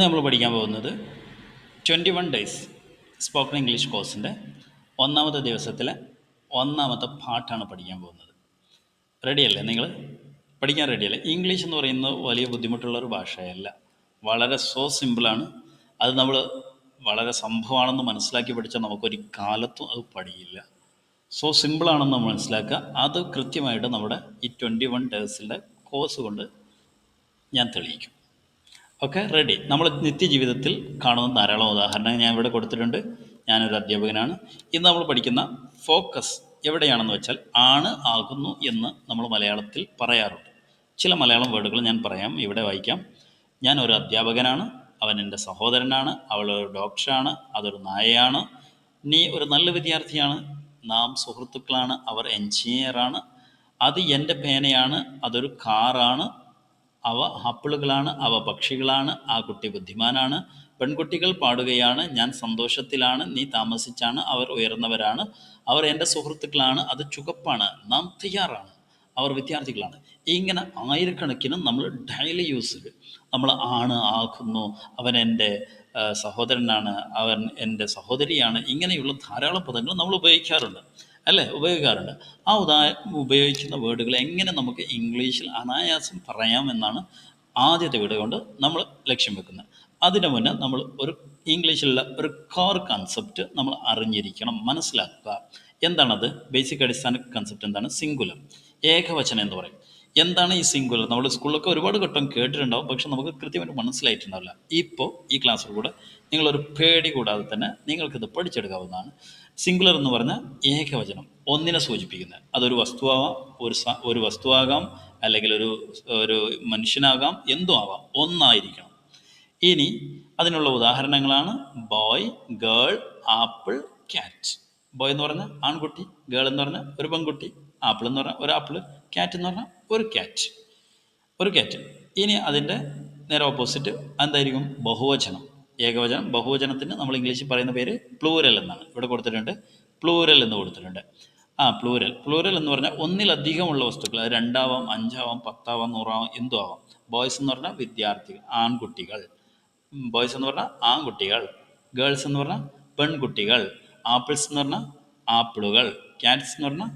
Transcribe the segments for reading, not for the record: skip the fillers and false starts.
നമ്മൾ പഠിക്കാൻ പോകുന്നത് 21 ഡേയ്സ് സ്പോക്കൺ ഇംഗ്ലീഷ് കോഴ്സിൻ്റെ ഒന്നാമത്തെ ദിവസത്തിലെ ഒന്നാമത്തെ പാഠാണ് പഠിക്കാൻ പോകുന്നത്. റെഡിയല്ലേ നിങ്ങൾ? പഠിക്കാൻ റെഡിയല്ലേ? ഇംഗ്ലീഷ് എന്ന് പറയുന്നത് വലിയ ബുദ്ധിമുട്ടുള്ളൊരു ഭാഷയല്ല, വളരെ സിമ്പിളാണ്. അത് നമ്മൾ വളരെ സംഭവമാണെന്ന് മനസ്സിലാക്കി പഠിച്ചാൽ നമുക്കൊരു കാലത്തും അത് പഠിയില്ല. സിമ്പിളാണെന്ന് നമ്മൾ മനസ്സിലാക്കുക. അത് കൃത്യമായിട്ട് നമ്മുടെ ഈ 21 ഡേയ്സിൻ്റെ കോഴ്സ് കൊണ്ട് ഞാൻ തെളിയിക്കും. Okay, ready. നമ്മൾ നിത്യജീവിതത്തിൽ കാണുന്ന ധാരാളം ഉദാഹരണങ്ങൾ ഞാൻ ഇവിടെ കൊടുത്തിട്ടുണ്ട്. ഞാനൊരു അധ്യാപകനാണ്. ഇന്ന് നമ്മൾ പഠിക്കുന്ന ഫോക്കസ് എവിടെയാണെന്ന് വെച്ചാൽ ആണ്, ആകുന്നു എന്ന് നമ്മൾ മലയാളത്തിൽ പറയാറുണ്ട്. ചില മലയാളം വേർഡുകൾ ഞാൻ പറയാം, ഇവിടെ വായിക്കാം. ഞാൻ ഒരു അധ്യാപകനാണ്, അവൻ എൻ്റെ സഹോദരനാണ്, അവൾ ഒരു ഡോക്ടറാണ്, അതൊരു നായയാണ്, നീ ഒരു നല്ല വിദ്യാർത്ഥിയാണ്, നാം സുഹൃത്തുക്കളാണ്, അവർ എൻജിനീയറാണ്, അത് എൻ്റെ പേനയാണ്, അതൊരു കാറാണ്, അവ ആപ്പിളുകളാണ്, അവ പക്ഷികളാണ്, ആ കുട്ടി ബുദ്ധിമാനാണ്, പെൺകുട്ടികൾ പാടുകയാണ്, ഞാൻ സന്തോഷത്തിലാണ്, നീ താമസിച്ചാണ്, അവർ ഉയർന്നവരാണ്, അവർ എൻ്റെ സുഹൃത്തുക്കളാണ്, അത് ചുവപ്പാണ്, നാം തയ്യാറാണ്, അവർ വിദ്യാർത്ഥികളാണ്. ഇങ്ങനെ ആയിരക്കണക്കിന് നമ്മൾ ഡെയിലി യൂസിൽ നമ്മൾ ആണ്, ആകുന്നു, അവൻ എൻ്റെ സഹോദരനാണ്, അവൻ എൻ്റെ സഹോദരിയാണ്, ഇങ്ങനെയുള്ള ധാരാളം പദങ്ങൾ നമ്മൾ ഉപയോഗിക്കാറുണ്ട്, അല്ലേ? ഉപയോഗിക്കാറുണ്ട്. ആ ഉപയോഗിക്കുന്ന വേർഡുകൾ എങ്ങനെ നമുക്ക് ഇംഗ്ലീഷിൽ അനായാസം പറയാമെന്നാണ് ആദ്യത്തെ വീഡിയോ കൊണ്ട് നമ്മൾ ലക്ഷ്യം വെക്കുന്നത്. അതിന് മുന്നേ നമ്മൾ ഒരു ഇംഗ്ലീഷിലുള്ള ഒരു കോർ കൺസെപ്റ്റ് നമ്മൾ അറിഞ്ഞിരിക്കണം, മനസ്സിലാക്കുക. എന്താണത്? ബേസിക് അടിസ്ഥാന കൺസെപ്റ്റ് എന്താണ്? സിംഗുലർ, ഏകവചനം എന്ന് പറയും. എന്താണ് ഈ സിംഗുലർ? നമ്മൾ സ്കൂളിലൊക്കെ ഒരുപാട് ഘട്ടം കേട്ടിട്ടുണ്ടാവും, പക്ഷെ നമുക്ക് കൃത്യമായിട്ട് മനസ്സിലായിട്ടുണ്ടാവില്ല. ഇപ്പോൾ ഈ ക്ലാസ്സിൽ കൂടെ നിങ്ങളൊരു പേടി കൂടാതെ തന്നെ നിങ്ങൾക്കിത് പഠിച്ചെടുക്കാവുന്നതാണ്. സിംഗുലർ എന്ന് പറഞ്ഞാൽ ഏകവചനം, ഒന്നിനെ സൂചിപ്പിക്കുന്നത്. അതൊരു വസ്തുവാകാം, ഒരു വസ്തുവാകാം, അല്ലെങ്കിൽ ഒരു ഒരു മനുഷ്യനാകാം, എന്തും ആവാം, ഒന്നായിരിക്കണം. ഇനി അതിനുള്ള ഉദാഹരണങ്ങളാണ് boy, girl, apple, cat. Boy എന്ന് പറഞ്ഞാൽ ആൺകുട്ടി, ഗേൾ എന്ന് പറഞ്ഞാൽ ഒരു പെൺകുട്ടി, ആപ്പിൾ എന്ന് പറഞ്ഞാൽ ഒരു ആപ്പിൾ, ക്യാറ്റ് എന്ന് പറഞ്ഞാൽ ഒരു ക്യാറ്റ്, ഒരു ക്യാറ്റ്. ഇനി അതിൻ്റെ നേരെ ഓപ്പോസിറ്റ് എന്തായിരിക്കും? ബഹുവചനം. ഏകവചനം. ബഹുവചനത്തിന് നമ്മൾ ഇംഗ്ലീഷിൽ പറയുന്ന പേര് പ്ലൂരൽ എന്നാണ്. ഇവിടെ കൊടുത്തിട്ടുണ്ട് പ്ലൂരൽ എന്ന് കൊടുത്തിട്ടുണ്ട്. പ്ലൂരൽ എന്ന് പറഞ്ഞാൽ ഒന്നിലധികമുള്ള വസ്തുക്കൾ. അത് 2 ആവാം, 5 ആവാം, 10 ആവാം, 100 ആവാം, എന്തും ആവാം. ബോയ്സ് എന്ന് പറഞ്ഞാൽ വിദ്യാർത്ഥികൾ, ആൺകുട്ടികൾ. ബോയ്സ് എന്ന് പറഞ്ഞാൽ ആൺകുട്ടികൾ, ഗേൾസ് എന്ന് പറഞ്ഞാൽ പെൺകുട്ടികൾ, ആപ്പിൾസ് എന്ന് പറഞ്ഞാൽ ആപ്പിളുകൾ, ക്യാറ്റ്സ് എന്ന് പറഞ്ഞാൽ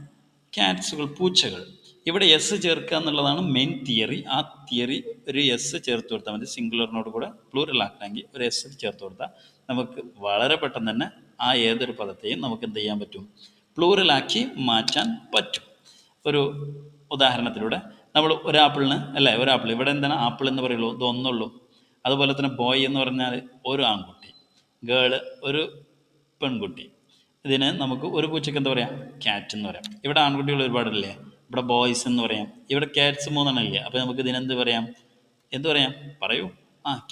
ക്യാറ്റ്സുകൾ, പൂച്ചകൾ. ഇവിടെ എസ് ചേർക്കുക എന്നുള്ളതാണ് മെയിൻ തിയറി. ആ തിയറി ഒരു എസ് ചേർത്ത് കൊടുത്താൽ മതി. സിംഗുലറിനോട് കൂടെ പ്ലൂറൽ ആക്കണമെങ്കിൽ ഒരു എസ് ചേർത്ത് കൊടുത്താൽ നമുക്ക് വളരെ പെട്ടെന്ന് തന്നെ ആ ഏതൊരു പദത്തെയും നമുക്ക് എന്ത് ചെയ്യാൻ പറ്റും? പ്ലൂറലാക്കി മാറ്റാൻ പറ്റും. ഒരു ഉദാഹരണത്തിലൂടെ നമ്മൾ ഒരാപ്പിളിന് അല്ലേ, ഒരാപ്പിൾ, ഇവിടെ എന്താണ് ആപ്പിൾ എന്ന് പറയുള്ളൂ, ഇത് ഒന്നുള്ളൂ. അതുപോലെ തന്നെ ബോയ് എന്ന് പറഞ്ഞാൽ ഒരു ആൺകുട്ടി, ഗേള് ഒരു പെൺകുട്ടി. ഇതിന് നമുക്ക് ഒരു പൂച്ചയ്ക്ക് എന്താ പറയാം? ക്യാറ്റ് എന്ന് പറയാം. ഇവിടെ ആൺകുട്ടികൾ ഒരുപാടല്ലേ, ഇവിടെ ബോയ്സ് എന്ന് പറയാം. ഇവിടെ ക്യാറ്റ്സ് 3 ഇല്ലേ, അപ്പോൾ നമുക്ക് ഇതിനെന്ത് പറയാം? എന്ത് പറയാം? പറയൂ.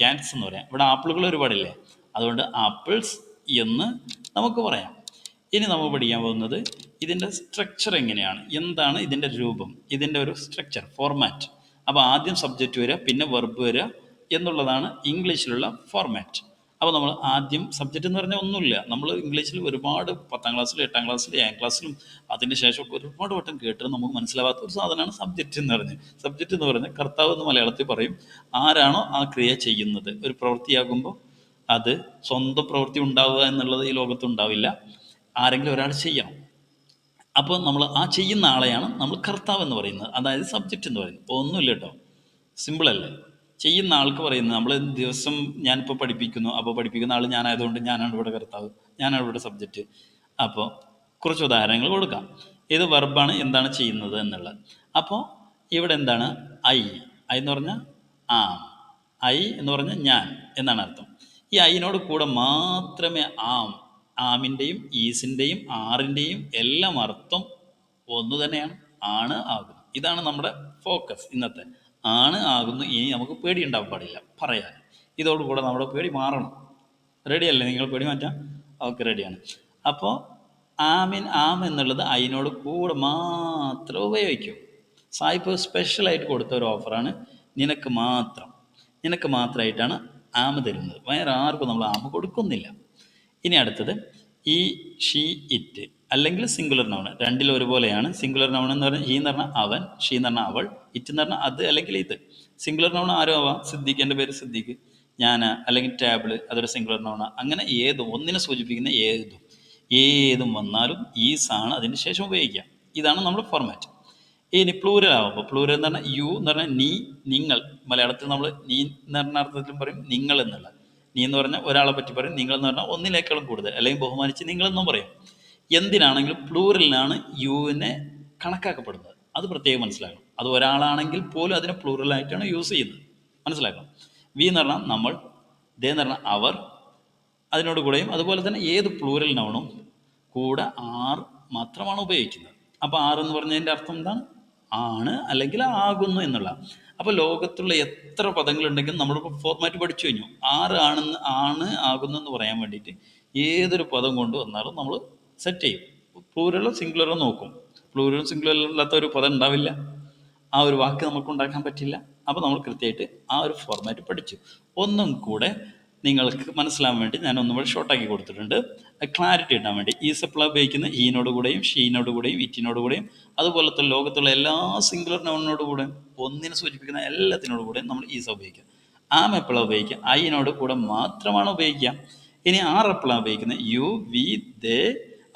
ക്യാറ്റ്സ് എന്ന് പറയാം. ഇവിടെ ആപ്പിളുകൾ ഒരുപാടില്ലേ, അതുകൊണ്ട് ആപ്പിൾസ് എന്ന് നമുക്ക് പറയാം. ഇനി നമ്മൾ പഠിക്കാൻ പോകുന്നത് ഇതിൻ്റെ സ്ട്രക്ചർ എങ്ങനെയാണ്, എന്താണ് ഇതിൻ്റെ രൂപം, ഇതിൻ്റെ ഒരു സ്ട്രക്ചർ, ഫോർമാറ്റ്. അപ്പോൾ ആദ്യം സബ്ജക്റ്റ് വരിക, പിന്നെ വെർബ് വരിക എന്നുള്ളതാണ് ഇംഗ്ലീഷിലുള്ള ഫോർമാറ്റ്. അപ്പോൾ നമ്മൾ ആദ്യം സബ്ജക്റ്റ് എന്ന് പറഞ്ഞാൽ ഒന്നുമില്ല. നമ്മൾ ഇംഗ്ലീഷിൽ ഒരുപാട് 10ാം ക്ലാസ്സിലും 8ാം ക്ലാസ്സിലും 7ാം ക്ലാസ്സിലും അതിന് ശേഷമൊക്കെ ഒരുപാട് വട്ടം കേട്ടിട്ട് നമുക്ക് മനസ്സിലാവാത്ത ഒരു സാധനമാണ് സബ്ജക്റ്റ് എന്ന് പറഞ്ഞത്. സബ്ജക്റ്റ് എന്ന് പറഞ്ഞാൽ കർത്താവ് എന്ന് മലയാളത്തിൽ പറയും. ആരാണോ ആ ക്രിയ ചെയ്യുന്നത്, ഒരു പ്രവൃത്തിയാകുമ്പോൾ അത് സ്വന്തം പ്രവൃത്തി ഉണ്ടാവുക എന്നുള്ളത് ഈ ലോകത്ത് ഉണ്ടാവില്ല, ആരെങ്കിലും ഒരാൾ ചെയ്യണം. അപ്പോൾ നമ്മൾ ആ ചെയ്യുന്ന ആളെയാണ് നമ്മൾ കർത്താവ് എന്ന് പറയുന്നത്, അതായത് സബ്ജക്റ്റ് എന്ന് പറയുന്നത്. ഒന്നുമില്ല കേട്ടോ, സിമ്പിളല്ലേ. ചെയ്യുന്ന ആൾക്ക് പറയുന്നത്, നമ്മൾ ദിവസം ഞാനിപ്പോൾ പഠിപ്പിക്കുന്നു, അപ്പോൾ പഠിപ്പിക്കുന്ന ആൾ ഞാനായതുകൊണ്ട് ഞാനാണ് ഇവിടെ കർത്താവ്, ഞാനാണ് ഇവിടെ സബ്ജക്റ്റ്. അപ്പോൾ കുറച്ച് ഉദാഹരണങ്ങൾ കൊടുക്കാം. ഇത് വെർബാണ്, എന്താണ് ചെയ്യുന്നത് എന്നുള്ളത്. അപ്പോൾ ഇവിടെ എന്താണ്? ഐ. ഐ എന്ന് പറഞ്ഞാൽ ആം. ഐ എന്ന് പറഞ്ഞാൽ ഞാൻ എന്നാണ് അർത്ഥം. ഈ ഐനോട് കൂടെ മാത്രമേ ആമിൻ്റെയും ഈസിൻ്റെയും ആറിൻ്റെയും എല്ലാം അർത്ഥം ഒന്നു തന്നെയാണ്, ആണ്, ആകുന്നു. ഇതാണ് നമ്മുടെ ഫോക്കസ് ഇന്നത്തെ. ആണ്, ആകുന്നു. ഇനി നമുക്ക് പേടി ഉണ്ടാവാൻ പാടില്ല പറയാൻ. ഇതോടുകൂടെ നമ്മുടെ പേടി മാറണം. റെഡിയല്ലേ? നിങ്ങൾ പേടി മാറ്റാം? ഓക്കെ, റെഡിയാണ്. അപ്പോൾ ആം എന്നുള്ളത് അതിനോട് കൂടെ മാത്രം ഉപയോഗിക്കും. സായിപ്പ് സ്പെഷ്യലായിട്ട് കൊടുത്ത ഒരു ഓഫറാണ്. നിനക്ക് മാത്രമായിട്ടാണ് ആമ തരുന്നത്, വേറെ ആർക്കും നമ്മൾ ആമ കൊടുക്കുന്നില്ല. ഇനി അടുത്തത് ഈ, ഷീ, ഇറ്റ്, അല്ലെങ്കിൽ സിംഗുലർ നൗൺ. രണ്ടിലും ഒരുപോലെയാണ്. സിംഗുലർ നൗൺ എന്ന് പറഞ്ഞാൽ ഹീ എന്ന് പറഞ്ഞാൽ അവൻ, ഷീ എന്ന് പറഞ്ഞാൽ അവൾ, ഇറ്റ് എന്ന് പറഞ്ഞാൽ അത് അല്ലെങ്കിൽ ഇത്. സിംഗുലർ നൗൺ ആരും ആവാം. സിദ്ദീഖ്, എൻ്റെ പേര് സിദ്ദീഖ്, ഞാൻ, അല്ലെങ്കിൽ ടേബിൾ, അതൊരു സിംഗുലർ നൗണ. അങ്ങനെ ഏതും ഒന്നിനെ സൂചിപ്പിക്കുന്ന ഏതും വന്നാലും ഈസ് ആണ് അതിന് ശേഷം ഉപയോഗിക്കുക. ഇതാണ് നമ്മുടെ ഫോർമാറ്റ്. ഇനി പ്ലൂരൽ ആകുമ്പോൾ, പ്ലൂരൽ എന്ന് പറഞ്ഞാൽ യു എന്ന് പറഞ്ഞാൽ നീ, നിങ്ങൾ. മലയാളത്തിൽ നമ്മൾ നീ എന്ന് പറഞ്ഞ അർത്ഥത്തിലും പറയും നിങ്ങൾ എന്നുള്ള. നീ എന്ന് പറഞ്ഞാൽ ഒരാളെ പറ്റി പറയും, നിങ്ങൾ എന്ന് പറഞ്ഞാൽ ഒന്നിനേക്കാളും കൂടുതൽ, അല്ലെങ്കിൽ ബഹുമാനിച്ച് നിങ്ങളെന്നും പറയും. എന്തിനാണെങ്കിലും പ്ലൂറലിനാണ് യുവിനെ കണക്കാക്കപ്പെടുന്നത്. അത് പ്രത്യേകം മനസ്സിലാക്കണം. അത് ഒരാളാണെങ്കിൽ പോലും അതിനെ പ്ലൂറലായിട്ടാണ് യൂസ് ചെയ്യുന്നത്, മനസ്സിലാക്കണം. വി എന്ന് പറഞ്ഞാൽ നമ്മൾ, ദേ എന്ന് പറഞ്ഞാൽ അവർ, അതിനോട് കൂടെയും. അതുപോലെ തന്നെ ഏത് പ്ലൂറൽ നൗണും കൂടെ ആർ മാത്രമാണ് ഉപയോഗിക്കുന്നത്. അപ്പോൾ ആർ എന്ന് പറഞ്ഞതിൻ്റെ അർത്ഥം എന്താണ്? ആണ് അല്ലെങ്കിൽ ആകുന്നു എന്നുള്ള. അപ്പോൾ ലോകത്തുള്ള എത്ര പദങ്ങളുണ്ടെങ്കിലും നമ്മളിപ്പോൾ ഫോർമാറ്റ് പഠിച്ചു കഴിഞ്ഞു. ആണ് ആകുന്നു എന്ന് പറയാൻ വേണ്ടിയിട്ട് ഏതൊരു പദം കൊണ്ട് വന്നാലും നമ്മൾ സെറ്റ് ചെയ്യും. പ്ലൂരലോ സിംഗുലറോ നോക്കും. പ്ലൂരലും സിംഗുലറും അല്ലാത്ത ഒരു പദം ഉണ്ടാവില്ല, ആ ഒരു വാക്ക് നമുക്ക് ഉണ്ടാക്കാൻ പറ്റില്ല. അപ്പോൾ നമ്മൾ കൃത്യമായിട്ട് ആ ഒരു ഫോർമാറ്റ് പഠിച്ചു. ഒന്നും കൂടെ നിങ്ങൾക്ക് മനസ്സിലാവാൻ വേണ്ടി ഞാൻ ഒന്നും കൂടെ ഷോർട്ടാക്കി കൊടുത്തിട്ടുണ്ട്, ക്ലാരിറ്റി ഇടാൻ വേണ്ടി. ഈസ് എപ്പോഴാണ് ഉപയോഗിക്കുന്നത്? ഈനോട് കൂടെയും ഷീനോട് കൂടെയും ഇറ്റിനോട് കൂടെയും അതുപോലത്തെ ലോകത്തുള്ള എല്ലാ സിംഗുലർ നൗണിനോട് കൂടെയും ഒന്നിനെ സൂചിപ്പിക്കുന്ന എല്ലാത്തിനോട് കൂടെയും നമ്മൾ ഈസ് ഉപയോഗിക്കുക. ആം എപ്പോഴാണ് ഉപയോഗിക്കുക? ഐനോട് കൂടെ മാത്രമാണ് ഉപയോഗിക്കുക. ഇനി ആർ എപ്പോഴാണ് ഉപയോഗിക്കുന്നത്? യു, വി, ദേ,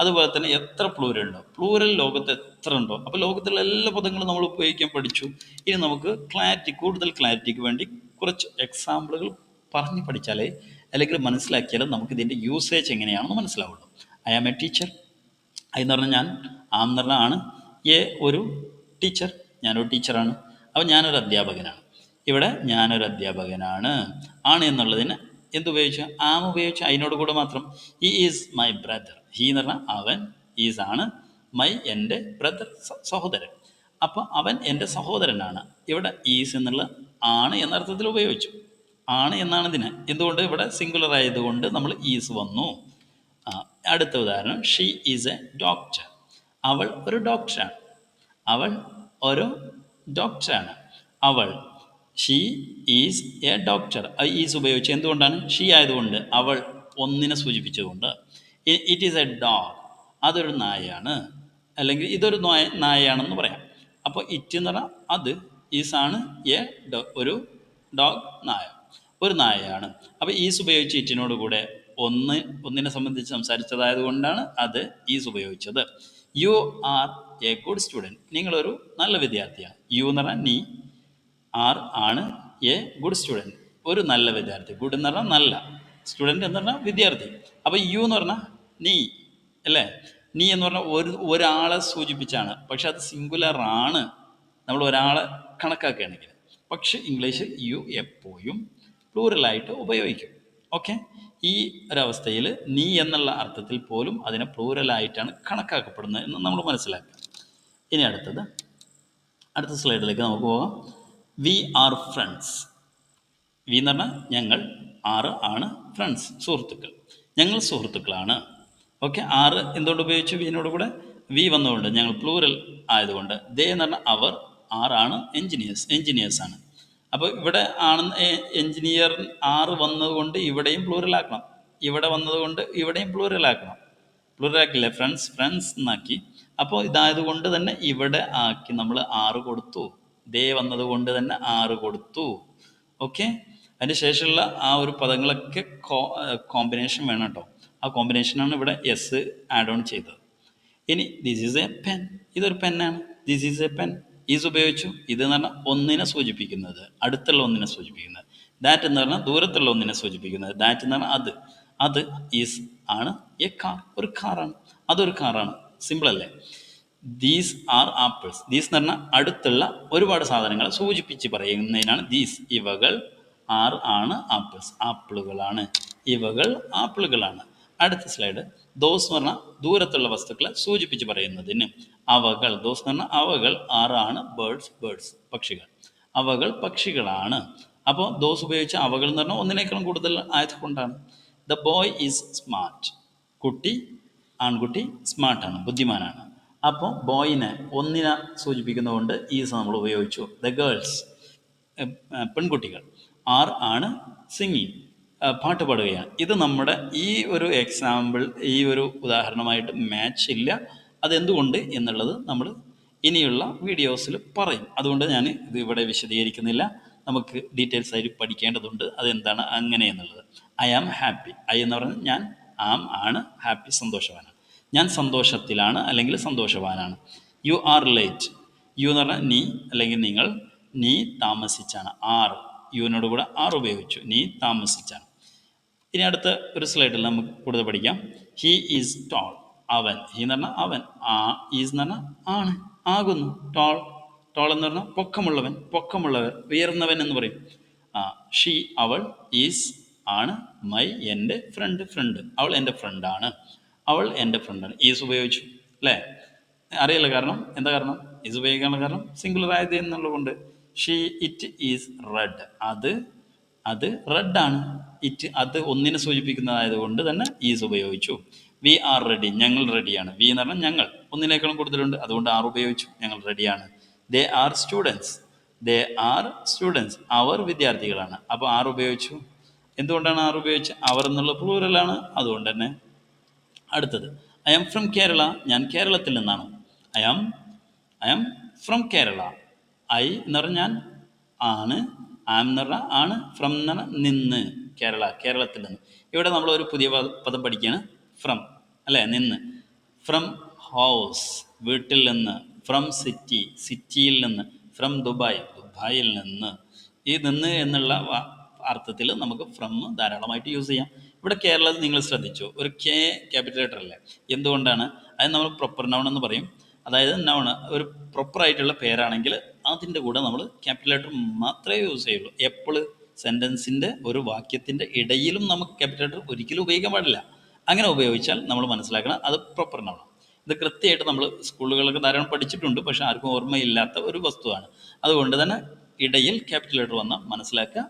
അതുപോലെ തന്നെ എത്ര പ്ലൂരൽ ഉണ്ടോ, പ്ലൂരൽ ലോകത്ത് എത്ര ഉണ്ടോ. അപ്പോൾ ലോകത്തുള്ള എല്ലാ പദങ്ങളും നമ്മൾ ഉപയോഗിക്കാൻ പഠിച്ചു. ഇനി നമുക്ക് കൂടുതൽ ക്ലാരിറ്റിക്ക് വേണ്ടി കുറച്ച് എക്സാമ്പിളുകൾ പറഞ്ഞ് പഠിച്ചാലേ, അല്ലെങ്കിൽ മനസ്സിലാക്കിയാലും നമുക്ക് ഇതിൻ്റെ യൂസേജ് എങ്ങനെയാണെന്ന് മനസ്സിലാവുള്ളൂ. I am a teacher. I എന്ന് പറഞ്ഞാൽ ഞാൻ, ആം എന്ന് പറഞ്ഞാൽ ആണ്, എ ഒരു ടീച്ചർ, ഞാനൊരു ടീച്ചറാണ്. അപ്പോൾ ഞാനൊരു അധ്യാപകനാണ്. ഇവിടെ ഞാനൊരു അധ്യാപകനാണ്. ആണ് എന്നുള്ളതിന് എന്തുപയോഗിച്ചു? ആം ഉപയോഗിച്ചു, അതിനോട് കൂടെ മാത്രം. He is my brother. He എന്ന് പറഞ്ഞാൽ അവൻ, ഈസ് ആണ്, മൈ എൻ്റെ, ബ്രദർ സഹോദരൻ. അപ്പോൾ അവൻ എൻ്റെ സഹോദരനാണ്. ഇവിടെ ഈസ് എന്നുള്ള ആണ് എന്നർത്ഥത്തിൽ ഉപയോഗിച്ചു. ആണ് എന്നാണ് ഇതിന്. എന്തുകൊണ്ട്? ഇവിടെ സിംഗുലർ ആയതുകൊണ്ട് നമ്മൾ ഈസ് വന്നു. അടുത്ത ഉദാഹരണം, ഷീ ഈസ് എ ഡോക്ടർ. അവൾ ഒരു ഡോക്ടറാണ്. അവൾ ഒരു ഡോക്ടറാണ്. അവൾ, she is a doctor. Is ഉപയോഗിച്ച് എന്തുകൊണ്ടാണ്? ഷീ ആയതുകൊണ്ട്, അവൾ ഒന്നിനെ സൂചിപ്പിച്ചുകൊണ്ട്. It is a dog. അതൊരു നായയാണ്, അല്ലെങ്കിൽ ഇതൊരു നായയാണെന്ന് പറയാം. അപ്പോൾ ഇറ്റ് എന്ന് പറഞ്ഞാൽ അത്, ഈസാണ്, ഒരു ഡോഗ്, നായ, ഒരു നായയാണ്. അപ്പോൾ ഈസ് ഉപയോഗിച്ച് ഇറ്റിനോട് കൂടെ ഒന്നിനെ സംബന്ധിച്ച് സംസാരിച്ചതായത് കൊണ്ടാണ് അത് ഈസ് ഉപയോഗിച്ചത്. You are A good student. നിങ്ങളൊരു നല്ല വിദ്യാർത്ഥിയാണ്. യു എന്ന് പറഞ്ഞാൽ നീ, ആർ ആണ്, എ ഗുഡ് സ്റ്റുഡൻറ്റ്, ഒരു നല്ല വിദ്യാർത്ഥി. ഗുഡ് എന്ന് പറഞ്ഞാൽ നല്ല, സ്റ്റുഡൻറ്റ് എന്ന് പറഞ്ഞാൽ വിദ്യാർത്ഥി. അപ്പോൾ യു എന്ന് പറഞ്ഞാൽ നീ, അല്ലേ? നീ എന്ന് പറഞ്ഞാൽ ഒരാളെ സൂചിപ്പിച്ചാണ്, പക്ഷെ അത് സിംഗുലർ ആണ് നമ്മൾ ഒരാളെ കണക്കാക്കുകയാണെങ്കിൽ. പക്ഷെ ഇംഗ്ലീഷിൽ യു എപ്പോഴും പ്ലൂറലായിട്ട് ഉപയോഗിക്കും. ഓക്കെ, ഈ ഒരവസ്ഥയിൽ നീ എന്നുള്ള അർത്ഥത്തിൽ പോലും അതിനെ പ്ലൂറലായിട്ടാണ് കണക്കാക്കപ്പെടുന്നത് എന്ന് നമ്മൾ മനസ്സിലാക്കുക. ഇനി അടുത്ത സ്ലൈഡിലേക്ക് നമുക്ക് പോകാം. V are friends. വി എന്ന് പറഞ്ഞാൽ ഞങ്ങൾ, ആറ് ആണ്, ഫ്രണ്ട്സ് സുഹൃത്തുക്കൾ. ഞങ്ങൾ സുഹൃത്തുക്കളാണ്. ഓക്കെ, ആറ് എന്തുകൊണ്ട് ഉപയോഗിച്ചു? വിനോട് കൂടെ വി വന്നുകൊണ്ട്, ഞങ്ങൾ പ്ലൂറൽ ആയതുകൊണ്ട്. ദേ എന്ന് പറഞ്ഞാൽ അവർ, ആറാണ്, എൻജിനീയേഴ്സാണ്. അപ്പോൾ ഇവിടെ എൻജിനീയർ ആറ് വന്നതുകൊണ്ട് ഇവിടെയും പ്ലൂറലാക്കണം, ഇവിടെ വന്നതുകൊണ്ട് ഇവിടെയും പ്ലൂറലാക്കണം. പ്ലൂറലാക്കില്ലേ? ഫ്രണ്ട്സ് എന്നാക്കി. അപ്പോൾ ഇതായതുകൊണ്ട് തന്നെ ഇവിടെ ആക്കി നമ്മൾ ആറ് കൊടുത്തു. ദേ വന്നത് കൊണ്ട് തന്നെ ആറ് കൊടുത്തു. ഓക്കെ, അതിന് ശേഷമുള്ള ആ ഒരു പദങ്ങളൊക്കെ കോമ്പിനേഷൻ വേണം കേട്ടോ. ആ കോമ്പിനേഷനാണ് ഇവിടെ എസ് ആഡ് ഓൺ ചെയ്തത്. ഇനി ദിസ് ഈസ് എ പെൻ. ഇതൊരു പെന്നാണ്. This is a pen. Is ഉപയോഗിച്ചു. ഇത് എന്ന് പറഞ്ഞാൽ ഒന്നിനെ സൂചിപ്പിക്കുന്നത്, അടുത്തുള്ള ഒന്നിനെ സൂചിപ്പിക്കുന്നത്. ദാറ്റ് എന്ന് പറഞ്ഞാൽ ദൂരത്തുള്ള ഒന്നിനെ സൂചിപ്പിക്കുന്നത്. ദാറ്റ് എന്ന് പറഞ്ഞാൽ അത് ഈസ് ആണ്. എ കാർ, ഒരു കാറാണ്. അതൊരു കാറാണ്. സിമ്പിൾ അല്ലേ? These are apples. ദീസ് എന്ന് പറഞ്ഞാൽ അടുത്തുള്ള ഒരുപാട് സാധനങ്ങളെ സൂചിപ്പിച്ച് പറയുന്നതിനാണ് ദീസ്. ഇവകൾ, ആർ ആണ്, ആപ്പിൾസ് ആപ്പിളുകളാണ്. ഇവകൾ ആപ്പിളുകളാണ്. അടുത്ത സ്ലൈഡ്, ദോസ് എന്ന് പറഞ്ഞാൽ ദൂരത്തുള്ള വസ്തുക്കളെ സൂചിപ്പിച്ച് പറയുന്നതിന്. അവകൾ, ദോസ് എന്ന് പറഞ്ഞാൽ അവകൾ, ആറാണ്, ബേർഡ്സ് പക്ഷികൾ. അവകൾ പക്ഷികളാണ്. അപ്പോൾ ദോസ് ഉപയോഗിച്ച് അവകൾ എന്ന് പറഞ്ഞാൽ ഒന്നിനേക്കാളും കൂടുതൽ ആയതുകൊണ്ടാണ്. The boy is smart. ആൺകുട്ടി സ്മാർട്ടാണ്, ബുദ്ധിമാനാണ്. അപ്പോൾ ബോയിനെ ഒന്നിനെ സൂചിപ്പിക്കുന്നതുകൊണ്ട് ഈസ് നമ്മൾ ഉപയോഗിച്ചു. ദ ഗേൾസ്, പെൺകുട്ടികൾ. ആർ ആണ്, സിംഗിങ്, പാട്ട് പാടുകയാണ്. ഇത് നമ്മുടെ ഈ ഒരു എക്സാമ്പിൾ, ഈ ഒരു ഉദാഹരണമായിട്ട് മാച്ച് ഇല്ല. അതെന്തുകൊണ്ട് എന്നുള്ളത് നമ്മൾ ഇനിയുള്ള വീഡിയോസിൽ പറയും. അതുകൊണ്ട് ഞാൻ ഇത് ഇവിടെ വിശദീകരിക്കുന്നില്ല. നമുക്ക് ഡീറ്റെയിൽസ് ആയിട്ട് പഠിക്കേണ്ടതുണ്ട്. അതെന്താണ് അങ്ങനെ എന്നുള്ളത്. I am happy. ഐ എന്ന് പറഞ്ഞാൽ ഞാൻ, ആം ആണ്, ഹാപ്പി സന്തോഷവാനാണ്. ഞാൻ സന്തോഷത്തിലാണ് അല്ലെങ്കിൽ സന്തോഷവാനാണ്. You are late. യു എന്ന് പറഞ്ഞാൽ നീ അല്ലെങ്കിൽ നിങ്ങൾ, നീ താമസിച്ചാണ്. ആർ, യുവിനോട് കൂടെ ആർ ഉപയോഗിച്ചു, നീ താമസിച്ചാണ്. ഇനി അടുത്ത ഒരു സ്ലൈഡിൽ നമുക്ക് കൂടുതൽ പഠിക്കാം. He is tall. അവൻ, ഹി എന്ന് പറഞ്ഞാൽ അവൻ, ഈസ് എന്ന് പറഞ്ഞാൽ ആണ്, ആകുന്നു. ടോൾ, ടോൾ എന്ന് പറഞ്ഞാൽ പൊക്കമുള്ളവൻ, പൊക്കമുള്ളവർ, ഉയർന്നവൻ എന്ന് പറയും. ഷീ അവൾ, ഈസ് ആണ്, മൈ എൻ്റെ, ഫ്രണ്ട് ഫ്രണ്ട്, അവൾ എൻ്റെ ഫ്രണ്ടാണ്, അവൾ എൻ്റെ ഫ്രണ്ടാണ്. ഈസ് ഉപയോഗിച്ചു അല്ലേ? അറിയില്ല കാരണം എന്താ കാരണം? ഈസ് ഉപയോഗിക്കാനുള്ള കാരണം സിംഗുലർ ആയത് എന്നുള്ളതുകൊണ്ട്. She, it is red. അത് റെഡാണ്. ഇറ്റ്, അത് ഒന്നിനെ സൂചിപ്പിക്കുന്നതായതുകൊണ്ട് തന്നെ ഈസ് ഉപയോഗിച്ചു. We are ready. ഞങ്ങൾ റെഡിയാണ്. വി എന്ന് പറഞ്ഞാൽ ഞങ്ങൾ, ഒന്നിനേക്കാളും കൂടുതലുണ്ട്, അതുകൊണ്ട് ആർ ഉപയോഗിച്ചു. ഞങ്ങൾ റെഡിയാണ്. They are students. They are students. അവർ വിദ്യാർത്ഥികളാണ്. അപ്പോൾ ആർ ഉപയോഗിച്ചു. എന്തുകൊണ്ടാണ് ആർ ഉപയോഗിച്ചത്? അവർ എന്നുള്ള പ്ലൂറലാണ്, അതുകൊണ്ട് തന്നെ. അടുത്തത്, ഐ ആം ഫ്രം കേരള. ഞാൻ കേരളത്തിൽ നിന്നാണ്. I am from Kerala. I എന്ന് പറഞ്ഞാൽ ഞാൻ ആണ്, ആം എന്ന് പറഞ്ഞാൽ ആണ്, ഫ്രം എന്ന് പറഞ്ഞാൽ നിന്ന്, കേരള, കേരളത്തിൽ നിന്ന്. ഇവിടെ നമ്മൾ ഒരു പുതിയ പദം പഠിക്കുകയാണ്, ഫ്രം അല്ലേ, നിന്ന്. ഫ്രം ഹൗസ്, വീട്ടിൽ നിന്ന്. ഫ്രം സിറ്റി, സിറ്റിയിൽ നിന്ന്. ഫ്രം ദുബായ്, ദുബായിൽ നിന്ന്. ഈ നിന്ന് എന്നുള്ള അർത്ഥത്തിൽ നമുക്ക് ഫ്രം ധാരാളമായിട്ട് യൂസ് ചെയ്യാം. ഇവിടെ കേരളത്തിൽ നിങ്ങൾ ശ്രദ്ധിച്ചു, ഒരു കെ ക്യാപിറ്റൽ ലെറ്റർ അല്ലേ? എന്തുകൊണ്ടാണ്? അത് നമ്മൾ പ്രൊപ്പർ നൗൺ എന്ന് പറയും. അതായത് നൗൺ ഒരു പ്രോപ്പറായിട്ടുള്ള പേരാണെങ്കിൽ അതിൻ്റെ കൂടെ നമ്മൾ ക്യാപിറ്റൽ ലെറ്റർ മാത്രമേ യൂസ് ചെയ്യുള്ളൂ. എപ്പോൾ? സെൻറ്റൻസിൻ്റെ ഒരു വാക്യത്തിൻ്റെ ഇടയിലും നമുക്ക് ക്യാപിറ്റൽ ലെറ്റർ ഒരിക്കലും ഉപയോഗിക്കാൻ പാടില്ല. അങ്ങനെ ഉപയോഗിച്ചാൽ നമ്മൾ മനസ്സിലാക്കണം അത് പ്രോപ്പർ നൗൺ. ഇത് കൃത്യമായിട്ട് നമ്മൾ സ്കൂളുകളൊക്കെ ധാരാളം പഠിച്ചിട്ടുണ്ട്, പക്ഷേ ആർക്കും ഓർമ്മയില്ലാത്ത ഒരു വസ്തുവാണ്. അതുകൊണ്ട് തന്നെ ഇടയിൽ ക്യാപിറ്റൽ ലെറ്റർ വന്നാൽ മനസ്സിലാക്കുക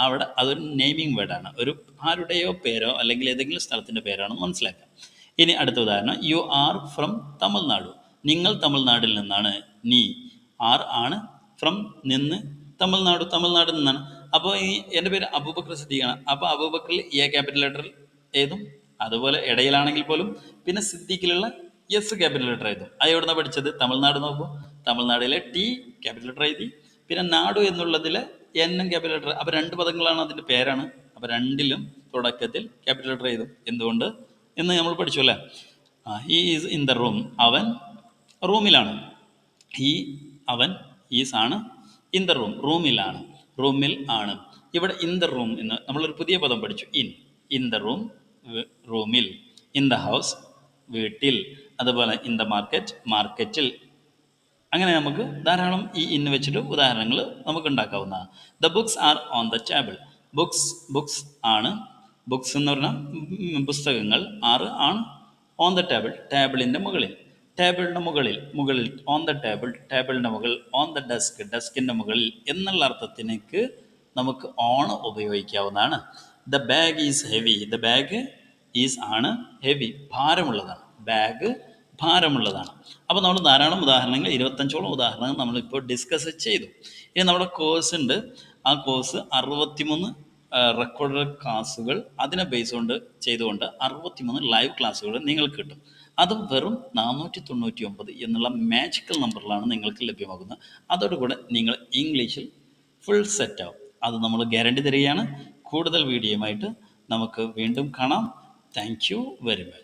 അവിടെ അതൊരു നെയിമിങ് വേർഡാണ്, ഒരു ആരുടെയോ പേരോ അല്ലെങ്കിൽ ഏതെങ്കിലും സ്ഥലത്തിൻ്റെ പേരാണെന്ന് മനസ്സിലാക്കുക. ഇനി അടുത്ത ഉദാഹരണം, യു ആർ ഫ്രം തമിഴ്നാട്. നിങ്ങൾ തമിഴ്നാട്ടിൽ നിന്നാണ്. നീ, ആർ ആണ്, ഫ്രം നിന്ന്, തമിഴ്നാട്, തമിഴ്നാട്ടിൽ നിന്നാണ്. അപ്പോൾ ഈ എൻ്റെ പേര് അബൂബക്കർ സിദ്ദീഖാണ്. അപ്പോൾ അബൂബക്കറിൽ എ ക്യാപിറ്റൽ ലെറ്റർ എഴുതും, അതുപോലെ ഇടയിലാണെങ്കിൽ പോലും. പിന്നെ സിദ്ദീഖിലുള്ള എസ് ക്യാപിറ്റൽ ലെറ്റർ എഴുതും. അത് എവിടെ നിന്നാണ് പഠിച്ചത്? തമിഴ്നാട് നോക്കുമ്പോൾ തമിഴ്നാടിലെ ടി ക്യാപിറ്റൽ ലെറ്റർ എഴുതി, പിന്നെ നാടു എന്നുള്ളതിലെ എന്നും ക്യാപിറ്റൽ ലെറ്റർ. അപ്പോൾ രണ്ട് പദങ്ങളാണ്, അതിൻ്റെ പേരാണ്. അപ്പോൾ രണ്ടിലും തുടക്കത്തിൽ ക്യാപിറ്റൽ ലെറ്റർ എഴുതും. എന്തുകൊണ്ട് എന്ന് നമ്മൾ പഠിച്ചു അല്ലേ? He is in the room. അവൻ റൂമിലാണ്. ഈ, അവൻ, ഈസ് ആണ്, ഇൻ ദ റൂം റൂമിലാണ്, റൂമിൽ ആണ്. ഇവിടെ ഇൻ ദ റൂം എന്ന് നമ്മളൊരു പുതിയ പദം പഠിച്ചു, ഇൻ ദ റൂം റൂമിൽ, ഇൻ ദ ഹൗസ് വീട്ടിൽ, അതുപോലെ ഇൻ ദ മാർക്കറ്റ് മാർക്കറ്റിൽ. അങ്ങനെ നമുക്ക് ധാരാളം ഈ ഇന്ന് വെച്ചിട്ട് ഉദാഹരണങ്ങൾ നമുക്ക് ഉണ്ടാക്കാവുന്നതാണ്. The books are on the table. Books ആണ്, ബുക്സ് എന്ന് പറഞ്ഞാൽ പുസ്തകങ്ങൾ, ആറ് ആണ്, ഓൺ ദ ടേബിൾ ടേബിളിൻ്റെ മുകളിൽ, ടേബിളിൻ്റെ മുകളിൽ ഓൺ ദ ടേബിൾ ടേബിളിൻ്റെ മുകളിൽ, ഓൺ ദ ഡെസ്ക് ഡെസ്കിൻ്റെ മുകളിൽ എന്നുള്ള അർത്ഥത്തിനേക്ക് നമുക്ക് ഓൺ ഉപയോഗിക്കാവുന്നതാണ്. The bag is heavy. The bag is ആണ്, ഹെവി ഭാരമുള്ളതാണ്, ബാഗ് ഭാരമുള്ളതാണ്. അപ്പോൾ നമ്മൾ ധാരാളം ഉദാഹരണങ്ങൾ, 25ഓളം ഉദാഹരണങ്ങൾ നമ്മളിപ്പോൾ ഡിസ്കസ് ചെയ്തു. ഇനി നമ്മുടെ കോഴ്സ് ഉണ്ട്. ആ കോഴ്സ് 63 റെക്കോർഡഡ് ക്ലാസ്സുകൾ അതിനെ ബേസ് ചെയ്തുകൊണ്ട് 63 ലൈവ് ക്ലാസ്സുകൾ നിങ്ങൾക്ക് കിട്ടും. അതും വെറും 499 എന്നുള്ള മാജിക്കൽ നമ്പറിലാണ് നിങ്ങൾക്ക് ലഭ്യമാകുന്നത്. അതോടുകൂടെ നിങ്ങൾ ഇംഗ്ലീഷിൽ ഫുൾ സെറ്റാവും. അത് നമ്മൾ ഗ്യാരണ്ടി തരികയാണ്. കൂടുതൽ വീഡിയോയുമായിട്ട് നമുക്ക് വീണ്ടും കാണാം. Thank you very much.